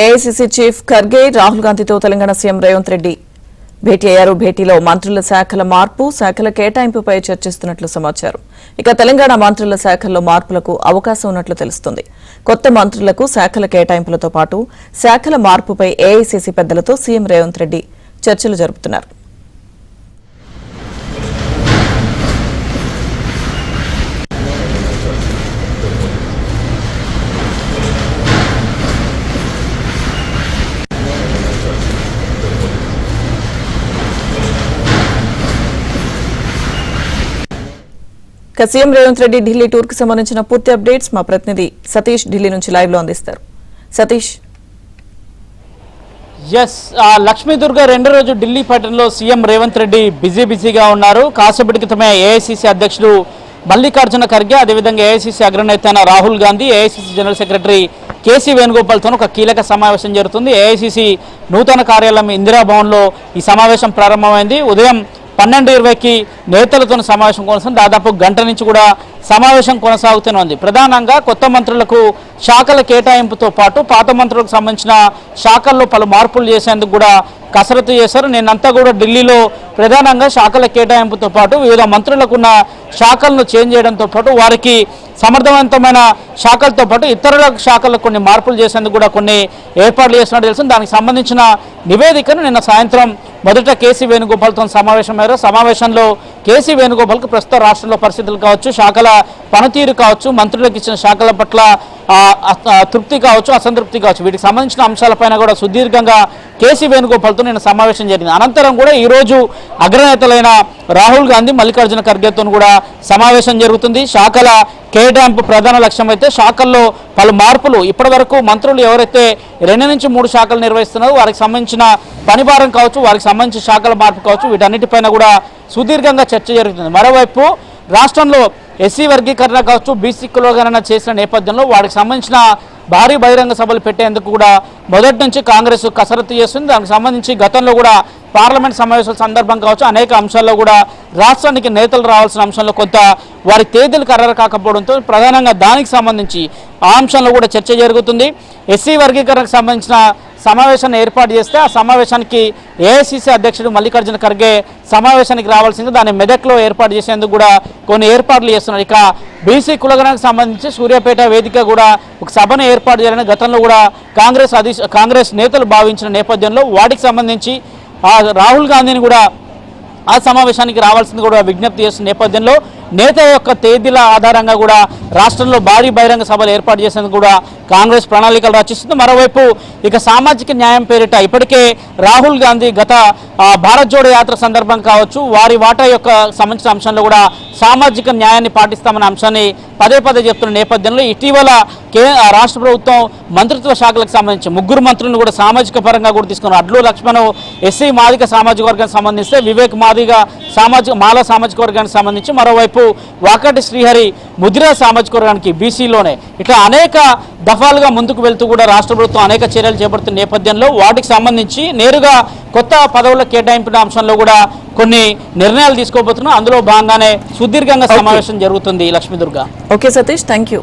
AICC chief Kharge Rahul గాంధీతో Telangana CM Revanth Reddy భేటీ అయ్యారు. భేటీలో మంత్రుల శాఖల మార్పు, శాఖల కేటాయింపుపై చర్చిస్తున్నట్లు సమాచారం. ఇక తెలంగాణ మంత్రుల శాఖల్లో మార్పులకు అవకాశం ఉన్నట్లు తెలుస్తుంది. కొత్త మంత్రులకు శాఖల కేటాయింపులతో పాటు శాఖల మార్పుపై ఏఐసీసీ పెద్దలతో సీఎం రేవంత్ రెడ్డి చర్చలు జరుపుతున్నారు. సీఎం రేవంత్ రెడ్డి ఢిల్లీ టూర్ కు సంబంధించిన పూర్తి అప్డేట్స్ మా ప్రతినిధి సతీష్ ఢిల్లీ నుంచి లైవ్ లో అందిస్తారు. సతీష్. లక్ష్మీదుర్గ రెండో రోజు ఢిల్లీ పర్యటనలో సీఎం రేవంత్ రెడ్డి బిజీగా ఉన్నారు. కాసేపటి క్రితమే ఏఐసీసీ అధ్యక్షుడు మల్లికార్జున ఖర్గే, అదేవిధంగా ఏఐసీసీ అగ్రనేత Rahul Gandhi, AICC general secretary KC వేణుగోపాల్తో ఒక కీలక సమావేశం జరుగుతుంది. ఏఐసీసీ నూతన కార్యాలయం ఇందిరాభవన్లో ఈ సమావేశం ప్రారంభమైంది. ఉదయం 12:20కి నేతలతో సమావేశం కొనసాగుతుంది. దాదాపు గంట నుంచి కూడా సమావేశం కొనసాగుతూనే ఉంది. ప్రధానంగా కొత్త మంత్రులకు శాఖల కేటాయింపుతో పాటు పాత మంత్రులకు సంబంధించిన శాఖల్లో పలు మార్పులు చేసేందుకు కూడా కసరత్తు చేశారు. నేనంతా కూడా ఢిల్లీలో ప్రధానంగా శాఖల కేటాయింపుతో పాటు వివిధ మంత్రులకు ఉన్న శాఖలను చేంజ్ చేయడంతో పాటు వారికి సమర్థవంతమైన శాఖలతో పాటు ఇతరుల శాఖలకు కొన్ని మార్పులు చేసేందుకు కూడా కొన్ని ఏర్పాట్లు చేస్తున్నట్టు తెలుసు. దానికి సంబంధించిన నివేదికను నిన్న సాయంత్రం మొదట కేసీ వేణుగోపాల్తో సమావేశమయ్యారు. సమావేశంలో కేసీ వేణుగోపాల్కు ప్రస్తుత రాష్ట్రంలో పరిస్థితులు కావచ్చు, శాఖల పనితీరు కావచ్చు, మంత్రులకు ఇచ్చిన శాఖల పట్ల తృప్తి కావచ్చు, అసంతృప్తి కావచ్చు, వీటికి సంబంధించిన అంశాలపైన కూడా సుదీర్ఘంగా కేసీ వేణుగోపాల్తో నిన్న సమావేశం జరిగింది. అనంతరం కూడా ఈరోజు అగ్రనేతలైన రాహుల్ గాంధీ, మల్లికార్జున ఖర్గేతో కూడా సమావేశం జరుగుతుంది. శాఖల కేటాయింపు ప్రధాన లక్ష్యం అయితే శాఖల్లో పలు మార్పులు, ఇప్పటి వరకు మంత్రులు ఎవరైతే 2 నుంచి 3 శాఖలు నిర్వహిస్తున్నారో వారికి సంబంధించిన పనిభారం కావచ్చు, వారికి సంబంధించిన శాఖల మార్పు కావచ్చు, వీటన్నిటిపైన కూడా సుదీర్ఘంగా చర్చ జరుగుతుంది. మరోవైపు రాష్ట్రంలో ఎస్సీ వర్గీకరణ కావచ్చు, బీసీ కులగణన చేసిన నేపథ్యంలో వాటికి సంబంధించిన భారీ బహిరంగ సభలు పెట్టేందుకు కూడా మొదటి నుంచి కాంగ్రెస్ కసరత్తు చేస్తుంది. దానికి సంబంధించి గతంలో కూడా పార్లమెంట్ సమావేశాల సందర్భం కావచ్చు, అనేక అంశాల్లో కూడా రాష్ట్రానికి నేతలు రావాల్సిన అంశంలో కొంత వారి తేదీలు ఖరారు కాకపోవడంతో ప్రధానంగా దానికి సంబంధించి ఆ అంశంలో కూడా చర్చ జరుగుతుంది. ఎస్సీ వర్గీకరణకు సంబంధించిన సమావేశాన్ని ఏర్పాటు చేస్తే ఆ సమావేశానికి ఏఐసీసీ అధ్యక్షుడు మల్లికార్జున ఖర్గే సమావేశానికి రావాల్సింది, దాన్ని మెదక్లో ఏర్పాటు చేసేందుకు కూడా కొన్ని ఏర్పాట్లు చేస్తున్నారు. ఇక బీసీ కులగణకు సంబంధించి సూర్యాపేట వేదిక కూడా ఒక సభను ఏర్పాటు చేయాలని గతంలో కూడా కాంగ్రెస్ నేతలు భావించిన నేపథ్యంలో వాటికి సంబంధించి రాహుల్ గాంధీని కూడా ఆ సమావేశానికి రావాల్సింది కూడా విజ్ఞప్తి చేస్తున్న నేపథ్యంలో నేత యొక్క తేదీల ఆధారంగా కూడా రాష్ట్రంలో భారీ బహిరంగ సభలు ఏర్పాటు చేసేందుకు కూడా కాంగ్రెస్ ప్రణాళికలు రచిస్తుంది. మరోవైపు ఇక సామాజిక న్యాయం పేరిట ఇప్పటికే రాహుల్ గాంధీ గత భారత్ జోడో యాత్ర సందర్భం కావచ్చు, వారి వాటా యొక్క సంబంధించిన అంశంలో కూడా సామాజిక న్యాయాన్ని పాటిస్తామనే అంశాన్ని పదే చెప్తున్న నేపథ్యంలో ఇటీవల రాష్ట్ర ప్రభుత్వం మంత్రిత్వ శాఖలకు సంబంధించి 3 మంత్రులను కూడా సామాజిక పరంగా కూడా తీసుకున్నారు. అడ్లు లక్ష్మణ్ ఎస్సీ మాదిగ సామాజిక వర్గానికి సంబంధిస్తే, వివేక్ మాదిగ మాల సామాజిక వర్గానికి సంబంధించి, మరోవైపు వాకటి శ్రీహరి ముదిరా సామాజిక వర్గానికి బీసీలోనే, ఇట్లా అనేక దఫాలుగా ముందుకు వెళ్తూ కూడా రాష్ట్ర ప్రభుత్వం అనేక చర్యలు చేపడుతున్న నేపథ్యంలో వాటికి సంబంధించి నేరుగా కొత్త పదవుల కేటాయింపు అంశంలో కూడా కొన్ని నిర్ణయాలు తీసుకోబోతున్నాం. అందులో భాగంగానే సుదీర్ఘంగా సమావేశం జరుగుతుంది. Lakshmi Durga. Okay Satish, thank you.